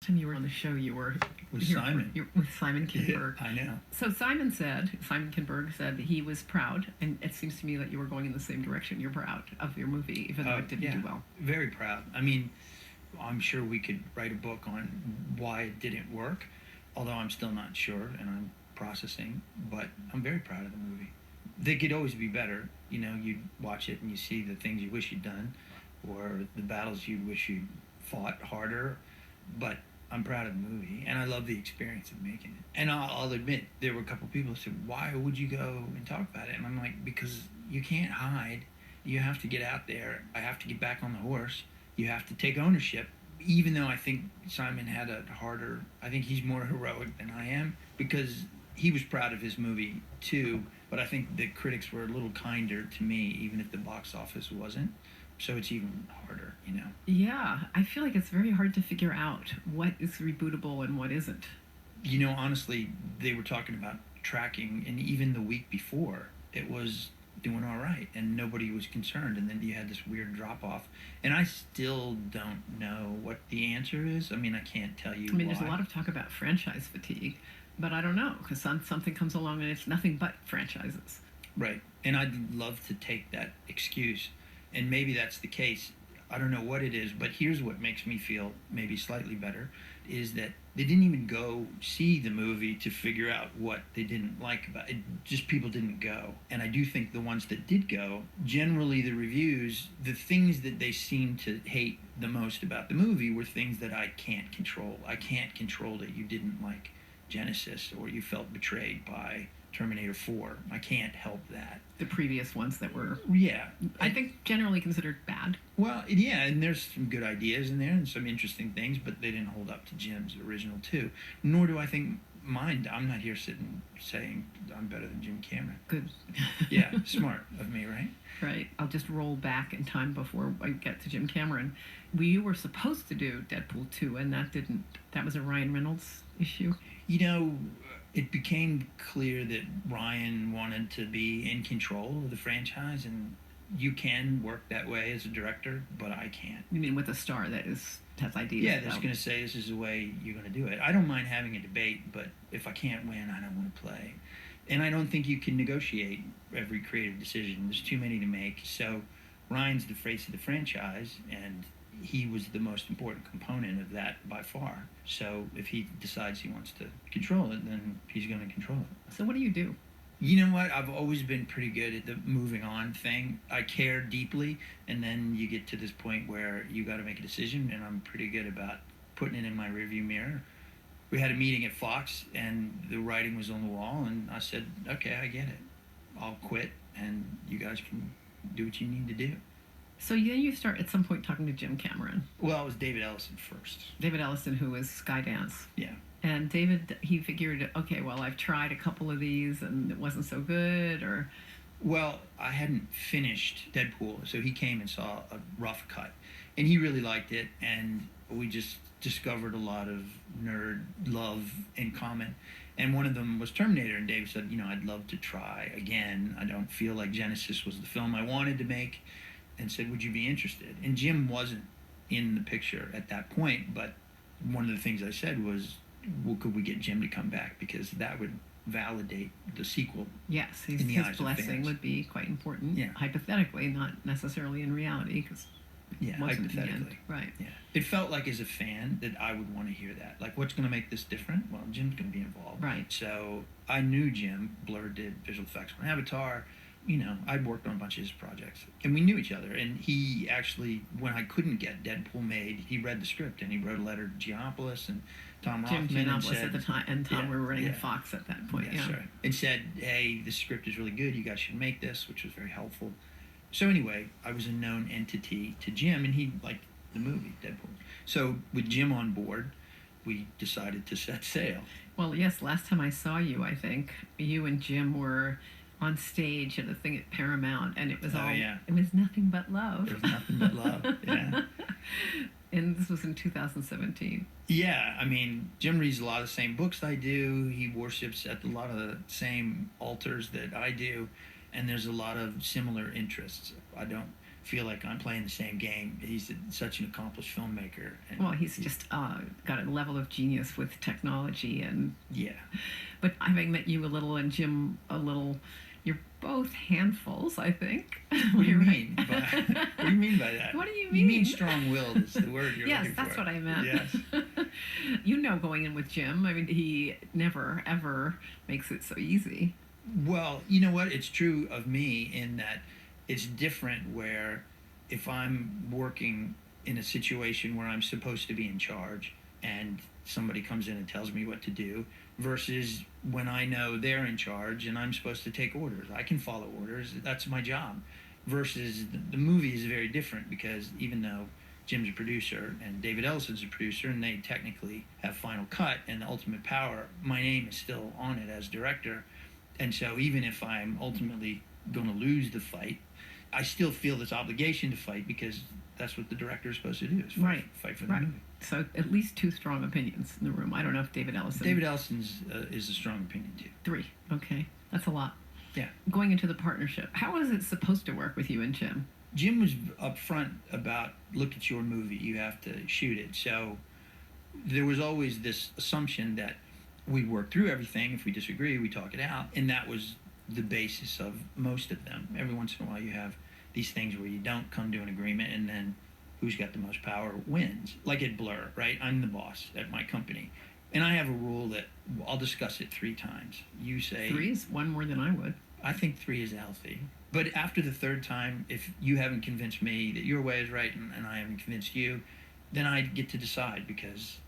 time you were on the show, you were with Simon. With Simon Kinberg. I know. So Simon Kinberg said that he was proud, and it seems to me that you were going in the same direction. You're proud of your movie, even though it didn't do well. Very proud. I mean, I'm sure we could write a book on why it didn't work, although I'm still not sure, and I'm processing, but I'm very proud of the movie. They could always be better. You know, you watch it and you see the things you wish you'd done, or the battles you wish you'd fought harder, but I'm proud of the movie, and I love the experience of making it. And I'll admit, there were a couple people who said, why would you go and talk about it? And I'm like, because you can't hide. You have to get out there. I have to get back on the horse. You have to take ownership, even though I think Simon had a harder, I think he's more heroic than I am, because he was proud of his movie too, but I think the critics were a little kinder to me, even if the box office wasn't. So it's even harder, you know? Yeah, I feel like it's very hard to figure out what is rebootable and what isn't. You know, honestly, they were talking about tracking, and even the week before, it was doing all right, and nobody was concerned, and then you had this weird drop-off. And I still don't know what the answer is. I mean, I can't tell you why. There's a lot of talk about franchise fatigue, but I don't know, because something comes along and it's nothing but franchises. Right, and I'd love to take that excuse, and maybe that's the case. I don't know what it is, but here's what makes me feel maybe slightly better, is that they didn't even go see the movie to figure out what they didn't like about it. Just people didn't go. And I do think the ones that did go, generally the reviews, the things that they seemed to hate the most about the movie were things that I can't control. I can't control that you didn't like Genesis, or you felt betrayed by Terminator 4. I can't help that. The previous ones that were, I think, generally considered bad. Well, yeah, and there's some good ideas in there and some interesting things, but they didn't hold up to Jim's original too. Nor do I think mine. I'm not here sitting saying I'm better than Jim Cameron. Good. Yeah, smart of me, right? Right. I'll just roll back in time before I get to Jim Cameron. You were supposed to do Deadpool 2, and that was a Ryan Reynolds issue. You know, it became clear that Ryan wanted to be in control of the franchise, and you can work that way as a director, but I can't. You mean with a star that has ideas? Yeah, that's going to say this is the way you're going to do it. I don't mind having a debate, but if I can't win, I don't want to play. And I don't think you can negotiate every creative decision. There's too many to make. So Ryan's the face of the franchise, and he was the most important component of that by far. So if he decides he wants to control it, then he's going to control it. So what do you do? You know what? I've always been pretty good at the moving on thing. I care deeply, and then you get to this point where you got to make a decision, and I'm pretty good about putting it in my rearview mirror. We had a meeting at Fox, and the writing was on the wall, and I said, okay, I get it. I'll quit, and you guys can do what you need to do. So then you start at some point talking to Jim Cameron. Well, it was David Ellison first. David Ellison, who was Skydance. Yeah. And David, he figured, okay, well, I've tried a couple of these and it wasn't so good, or... Well, I hadn't finished Deadpool, so he came and saw a rough cut. And he really liked it, and we just discovered a lot of nerd love in common. And one of them was Terminator, and David said, you know, I'd love to try again. I don't feel like Genesis was the film I wanted to make. And said, would you be interested? And Jim wasn't in the picture at that point, but one of the things I said was, well, could we get Jim to come back? Because that would validate the sequel. Yes, his blessing would be quite important, hypothetically, not necessarily in reality, because hypothetically. Right. Yeah. It felt like, as a fan, that I would want to hear that. Like, what's going to make this different? Well, Jim's going to be involved. Right. So I knew Jim. Blur did visual effects on Avatar. You know, I'd worked on a bunch of his projects, and we knew each other. And he actually, when I couldn't get Deadpool made, he read the script, and he wrote a letter to Giannopoulos and Tom Rothman. Jim Giannopoulos at the time, and Tom were running Fox at that point. Yeah, sure. And said, hey, this script is really good. You guys should make this, which was very helpful. So anyway, I was a known entity to Jim, and he liked the movie, Deadpool. So with Jim on board, we decided to set sail. Well, yes, last time I saw you, I think, you and Jim were on stage at a thing at Paramount, and it was it was nothing but love. It was nothing but love, yeah. And this was in 2017. Yeah, I mean, Jim reads a lot of the same books I do. He worships at a lot of the same altars that I do, and there's a lot of similar interests. I don't feel like I'm playing the same game. He's such an accomplished filmmaker. And Well, he's just got a level of genius with technology, and yeah. but having met you a little and Jim a little, you're both handfuls, I think. What do you Right? mean? What do you mean by that? What do you You mean mean? strong-willed is the word you're Yes, looking for. that's what I meant. Yes. You know, going in with Jim, I mean, he never ever makes it so easy. Well, you know what? It's true of me in that it's different where if I'm working in a situation where I'm supposed to be in charge and somebody comes in and tells me what to do versus when I know they're in charge and I'm supposed to take orders. I can follow orders. That's my job. Versus the movie is very different because even though Jim's a producer and David Ellison's a producer and they technically have final cut and the ultimate power, my name is still on it as director. And so even if I'm ultimately going to lose the fight, I still feel this obligation to fight because that's what the director is supposed to do, is fight for the Right. movie. So at least two strong opinions in the room. I don't know if David Ellison. David Ellison's is a strong opinion too. 3. Okay, that's a lot. Yeah. Going into the partnership, how is it supposed to work with you and Jim? Jim was upfront about, look, it's your movie, you have to shoot it. So there was always this assumption that we'd work through everything. If we disagree, we talk it out. And that was the basis of most of them. Every once in a while you have these things where you don't come to an agreement and then who's got the most power wins. Like at Blur, right? I'm the boss at my company. And I have a rule that I'll discuss it 3 times. You say... 3 is one more than I would. I think 3 is healthy. But after the 3rd time, if you haven't convinced me that your way is right and I haven't convinced you, then I get to decide because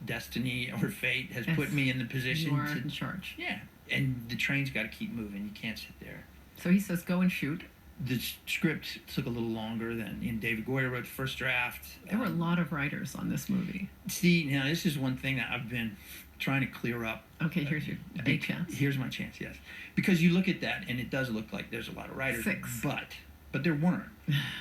destiny or fate has put me in the position You're to... in charge. Yeah. And the train's got to keep moving. You can't sit there. So he says, go and shoot. The script took a little longer than David Goyer wrote the first draft. There were a lot of writers on this movie. See, now this is one thing that I've been trying to clear up. Okay, here's your a chance. Here's my chance, yes. Because you look at that and it does look like there's a lot of writers. 6. But there weren't.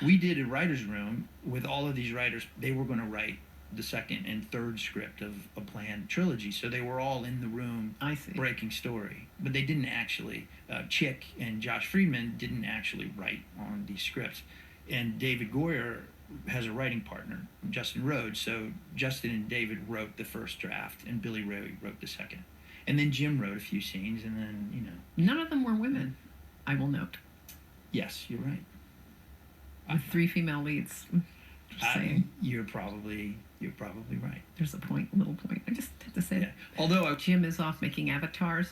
We did a writer's room with all of these writers. They were going to write the 2nd and 3rd script of a planned trilogy. So they were all in the room I see. breaking story. But they didn't actually, Chick and Josh Friedman didn't actually write on these scripts. And David Goyer has a writing partner, Justin Rhodes. So Justin and David wrote the first draft and Billy Ray wrote the 2nd. And then Jim wrote a few scenes and then, you know. None of them were women, I will note. Yes, you're right. With 3 female leads. Just saying. You're probably right. There's a little point. I just had to say Yeah. Although Jim is off making avatars,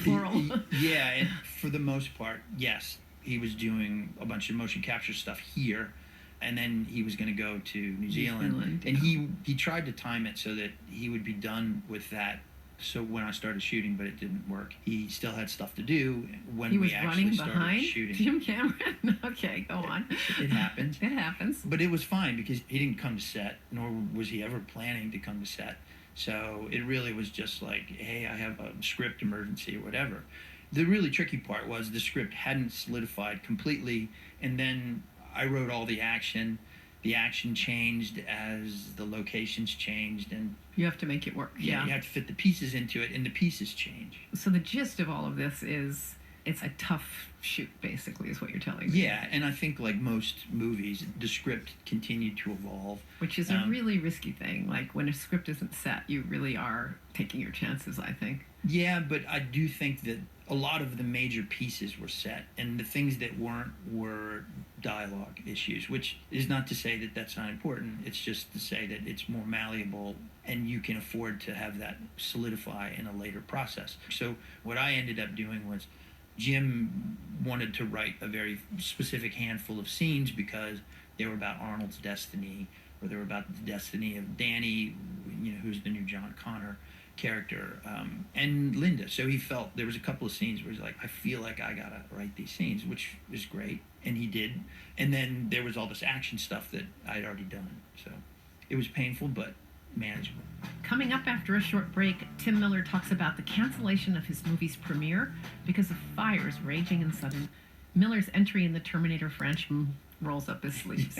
plural. Yeah, and for the most part, yes. He was doing a bunch of motion capture stuff here, and then he was going to go to New Zealand. And he tried to time it so that he would be done with that. So when I started shooting, but it didn't work. He still had stuff to do when we actually started shooting. Jim Cameron? Okay, go on. It happens. It happens. But it was fine because he didn't come to set, nor was he ever planning to come to set. So it really was just like, hey, I have a script emergency or whatever. The really tricky part was the script hadn't solidified completely, and then I wrote all the action. The action changed as the locations changed, and you have to make it work. Yeah, you have to fit the pieces into it, and the pieces change. So the gist of all of this is it's a tough shoot, basically, is what you're telling me. Yeah, and I think like most movies, the script continued to evolve. Which is a really risky thing. Like when a script isn't set, you really are taking your chances, I think. Yeah, but I do think that a lot of the major pieces were set, and the things that weren't were dialogue issues, which is not to say that that's not important. It's just to say that it's more malleable and you can afford to have that solidify in a later process. So what I ended up doing was Jim wanted to write a very specific handful of scenes because they were about Arnold's destiny, or they were about the destiny of Danny, you know, who's the new John Connor character, and Linda. So he felt there was a couple of scenes where he's like, I feel like I gotta write these scenes, which is great, and he did. And then there was all this action stuff that I'd already done, so it was painful but manageable. Coming up after a short break, Tim Miller talks about the cancellation of his movie's premiere because of fires raging in southern. Miller's entry in the Terminator franchise rolls up his sleeves.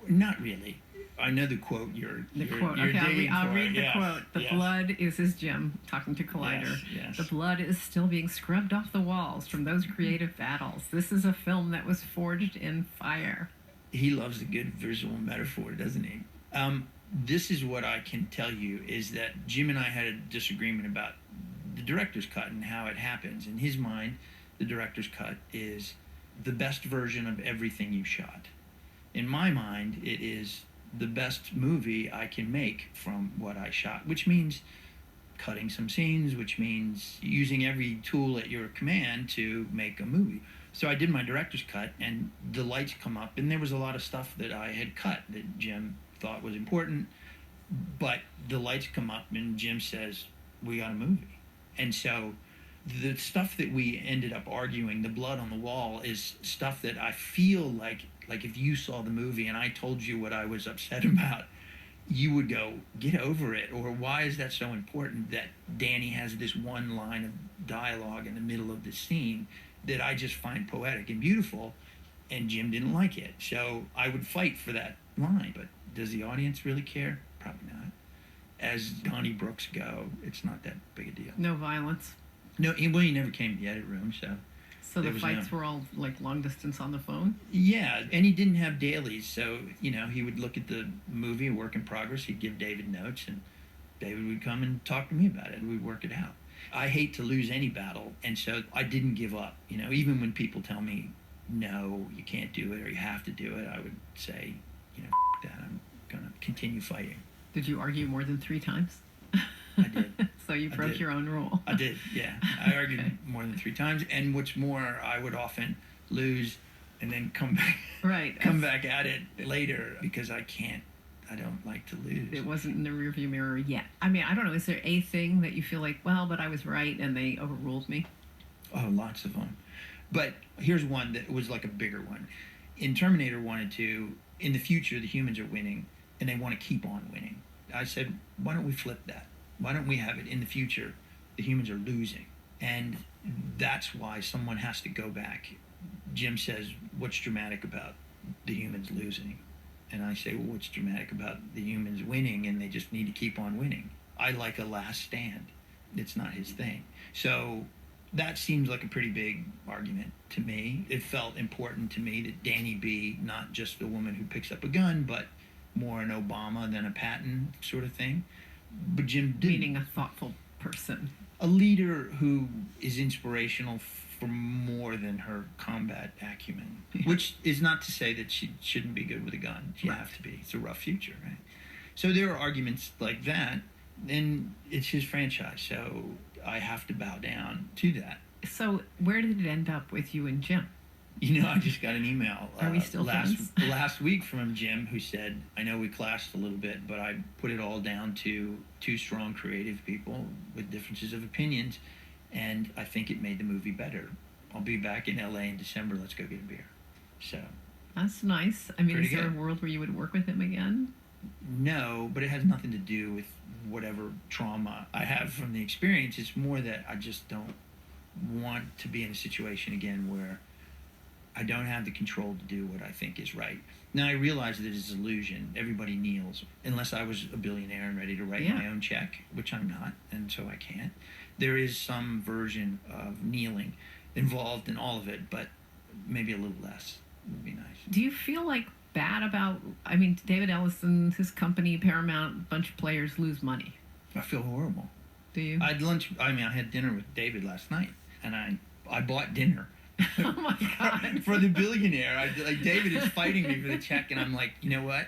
Not really. I know the quote The you're, quote. you're Okay, digging I'll for. read the Yes, quote. The yes, blood is his Jim talking to Collider. Yes. The blood is still being scrubbed off the walls from those creative battles. This is a film that was forged in fire. He loves a good visual metaphor, doesn't he? This is what I can tell you is that Jim and I had a disagreement about the director's cut and how it happens. In his mind, the director's cut is the best version of everything you shot. In my mind, it is the best movie I can make from what I shot, which means cutting some scenes, which means using every tool at your command to make a movie. So I did my director's cut, and the lights come up, and there was a lot of stuff that I had cut that Jim thought was important, but the lights come up, and Jim says, we got a movie. And so the stuff that we ended up arguing, the blood on the wall, is stuff that I feel like if you saw the movie and I told you what I was upset about, you would go, get over it. Or why is that so important that Danny has this one line of dialogue in the middle of the scene that I just find poetic and beautiful, and Jim didn't like it. So I would fight for that line. But does the audience really care? Probably not. As Donnie Brooks go, it's not that big a deal. No violence. No, he never came to the edit room, so... So the fights were all like long distance on the phone? Yeah, and he didn't have dailies, so, he would look at the movie, work in progress, he'd give David notes, and David would come and talk to me about it, and we'd work it out. I hate to lose any battle, and so I didn't give up. Even when people tell me, no, you can't do it, or you have to do it, I would say, that, I'm going to continue fighting. Did you argue more than 3 times? I did. So you broke your own rule. I did, yeah. I argued more than 3 times, and what's more, I would often lose and then come back at it later because I don't like to lose. It wasn't in the rearview mirror yet. I mean, I don't know, is there a thing that you feel like, well, but I was right and they overruled me? Oh, lots of them. But here's one that was like a bigger one. In Terminator 1 and 2, in the future, the humans are winning, and they want to keep on winning. I said, why don't we flip that? Why don't we have it in the future, the humans are losing? And that's why someone has to go back. Jim says, what's dramatic about the humans losing? And I say, well, what's dramatic about the humans winning, and they just need to keep on winning? I like a last stand. It's not his thing. So that seems like a pretty big argument to me. It felt important to me that Danny be not just the woman who picks up a gun, but more an Obama than a Patton sort of thing. But Jim didn't. Meaning a thoughtful person. A leader who is inspirational for more than her combat acumen. Yeah. Which is not to say that she shouldn't be good with a gun. She have to be. It's a rough future, right? So there are arguments like that, and it's his franchise, so I have to bow down to that. So where did it end up with you and Jim? I just got an email Are we still friends? last week from Jim, who said, I know we clashed a little bit, but I put it all down to 2 strong creative people with differences of opinions, and I think it made the movie better. I'll be back in LA in December. Let's go get a beer. So that's nice. I mean, is there a world where you would work with him again? No, but it has nothing to do with whatever trauma I have from the experience. It's more that I just don't want to be in a situation again where I don't have the control to do what I think is right. Now, I realize that it's an illusion. Everybody kneels. Unless I was a billionaire and ready to write my own check, which I'm not, and so I can't. There is some version of kneeling involved in all of it, but maybe a little less would be nice. Do you feel like bad about, David Ellison, his company, Paramount, a bunch of players lose money? I feel horrible. Do you? I had dinner with David last night, and I bought dinner. Oh my God. For the billionaire. David is fighting me for the check, and I'm like, you know what?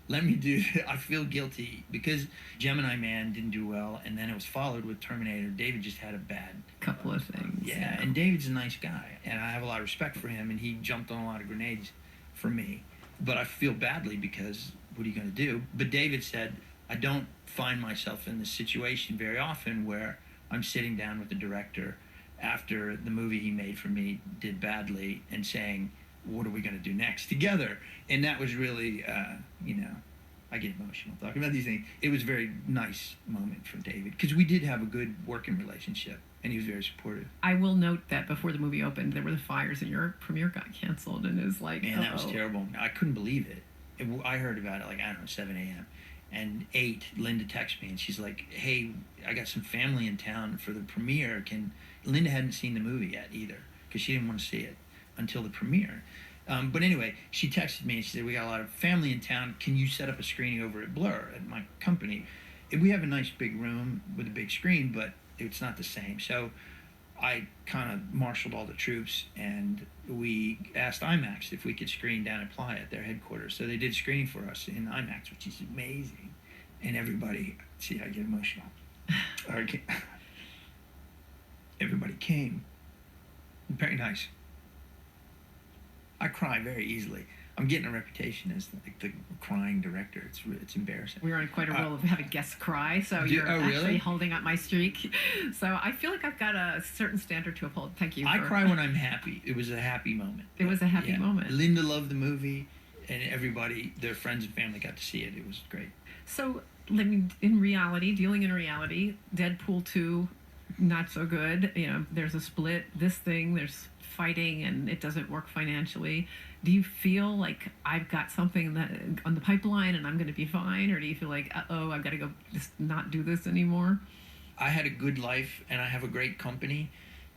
Let me do it. I feel guilty because Gemini Man didn't do well, and then it was followed with Terminator. David just had a bad couple of things. Yeah, and David's a nice guy, and I have a lot of respect for him, and he jumped on a lot of grenades for me. But I feel badly because what are you going to do? But David said, I don't find myself in this situation very often where I'm sitting down with the director after the movie he made for me did badly and saying, what are we going to do next together? And that was really, I get emotional talking about these things. It was a very nice moment for David because we did have a good working relationship, and he was very supportive. I will note that before the movie opened, there were the fires and your premiere got canceled, and it was like, man, that was terrible. I couldn't believe it. I heard about it like, I don't know, 7 a.m. And 8, Linda texts me and she's like, "Hey, I got some family in town for the premiere. Linda hadn't seen the movie yet either because she didn't want to see it until the premiere. But anyway, she texted me and she said, "We got a lot of family in town. Can you set up a screening over at Blur at my company? We have a nice big room with a big screen, but it's not the same." So I kind of marshaled all the troops and we asked IMAX if we could screen down at Playa at their headquarters. So they did screening for us in IMAX, which is amazing. And everybody, see, I get emotional. Everybody came. Very nice. I cry very easily. I'm getting a reputation as like the crying director. It's embarrassing. We're on quite a roll of having guests cry, so you're really? actually holding up my streak. So I feel like I've got a certain standard to uphold. Thank you. I cry when I'm happy. It was a happy moment. It was a happy moment. Linda loved the movie, and everybody, their friends and family, got to see it. It was great. So, living in reality, dealing in reality, Deadpool 2, not so good. You know, there's a split. This thing, there's fighting, and it doesn't work financially. Do you feel like I've got something that on the pipeline and I'm going to be fine, or do you feel like, uh-oh, I've got to go just not do this anymore? I had a good life and I have a great company.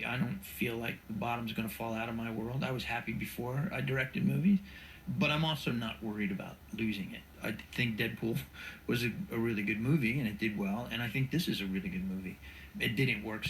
I don't feel like the bottom's going to fall out of my world. I was happy before I directed movies, but I'm also not worried about losing it. I think Deadpool was a really good movie and it did well, and I think this is a really good movie. It didn't work